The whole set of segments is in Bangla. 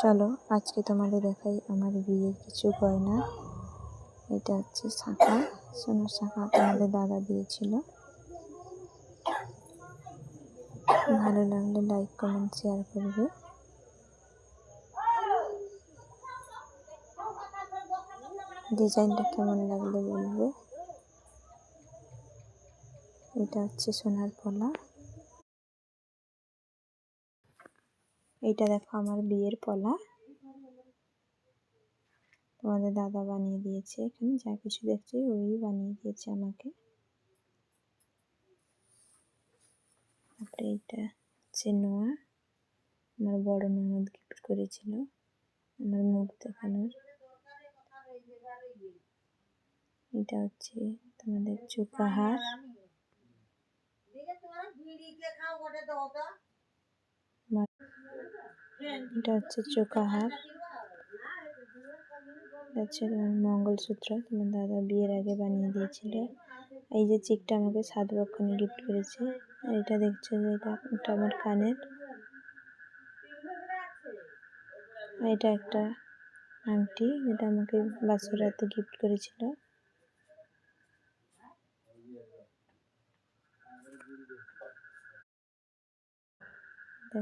চলো আজকে তোমাদের দেখাই আমার বিয়ের কিছু গয়না। এটা হচ্ছে শাঁখা, সোনার শাঁখা তোমাদের দাদা দিয়েছিল। ভালো লাগলে লাইক কমেন্ট শেয়ার করবে। ডিজাইনটা কেমন লাগলে বলবে। এটা হচ্ছে সোনার পলা। এইটা দেখো আমার বিয়ের পলা, তোমাদের দাদা বানিয়ে দিয়েছে। এখানে যা কিছু দেখছি ওই বানিয়ে দিয়েছে আমাকে। তারপরে এইটা হচ্ছে নোয়া, আমার বড় ননদ গিফট করেছিল আমার মুখ দেখানোর। এটা হচ্ছে তোমাদের চোকা হার, এটা হচ্ছে চোকা হার, হচ্ছে তোমার মঙ্গলসূত্র, তোমার দাদা বিয়ের আগে বানিয়ে দিয়েছিল। এই যে চিকটা আমাকে 7 লক্ষণে গিফট করেছে। আর এটা দেখছো যে এটা আমার কানের। এটা একটা আংটি যেটা আমাকে বাসরাতে গিফট করেছিল।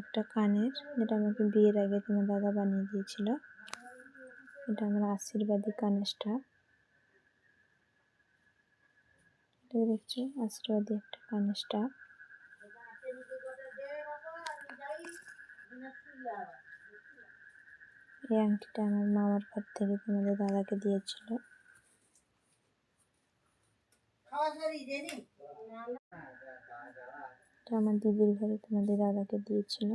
একটা কানের যেটা আমাকে বিয়ের আগে তোমার দাদা বানিয়ে দিয়েছিল। এটা আমার আশীর্বাদী কানের স্টাফ। এটা দেখছো আশীর্বাদী একটা কানের স্টাফ। এই আংটিটা আমার মামার ঘর থেকে তোমাদের দাদাকে দিয়েছিল। এটা আমার দিদির ঘরে তোমাদের দাদাকে দিয়েছিল।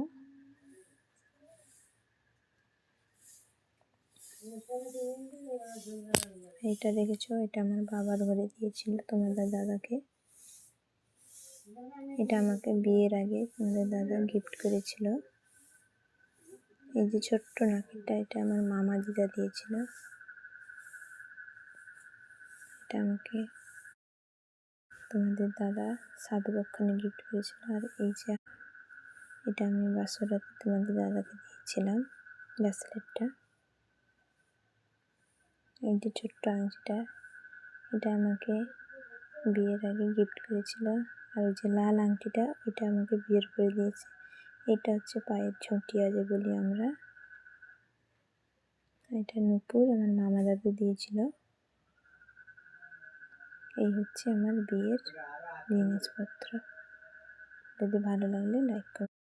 এটা দেখেছো, এটা আমার বাবার ঘরে দিয়েছিল তোমাদের দাদাকে। এটা আমাকে বিয়ের আগে তোমাদের দাদা গিফট করেছিল। এই যে ছোট্ট নাকেরটা, এটা আমার মামা দিদা দিয়েছিল। এটা আমাকে তোমাদের দাদা 7 লক্ষণে গিফট করেছিল। আর এই যে এটা আমি বাসরাতে তোমাদের দাদাকে দিয়েছিলাম ব্রেসলেটটা। এই যে ছোট্ট আংটিটা, এটা আমাকে বিয়ের আগে গিফট করেছিল। আর ওই যে লাল আংটিটা, এটা আমাকে বিয়ের করে দিয়েছে। এটা হচ্ছে পায়ের ঝুঁটিয়া যে বলি আমরা। এটা নূপুর আমার মামা দাদু দিয়েছিল। এই হচ্ছে আমার বিয়ের জিনিসপত্র। যদি ভালো লাগলে লাইক করুন।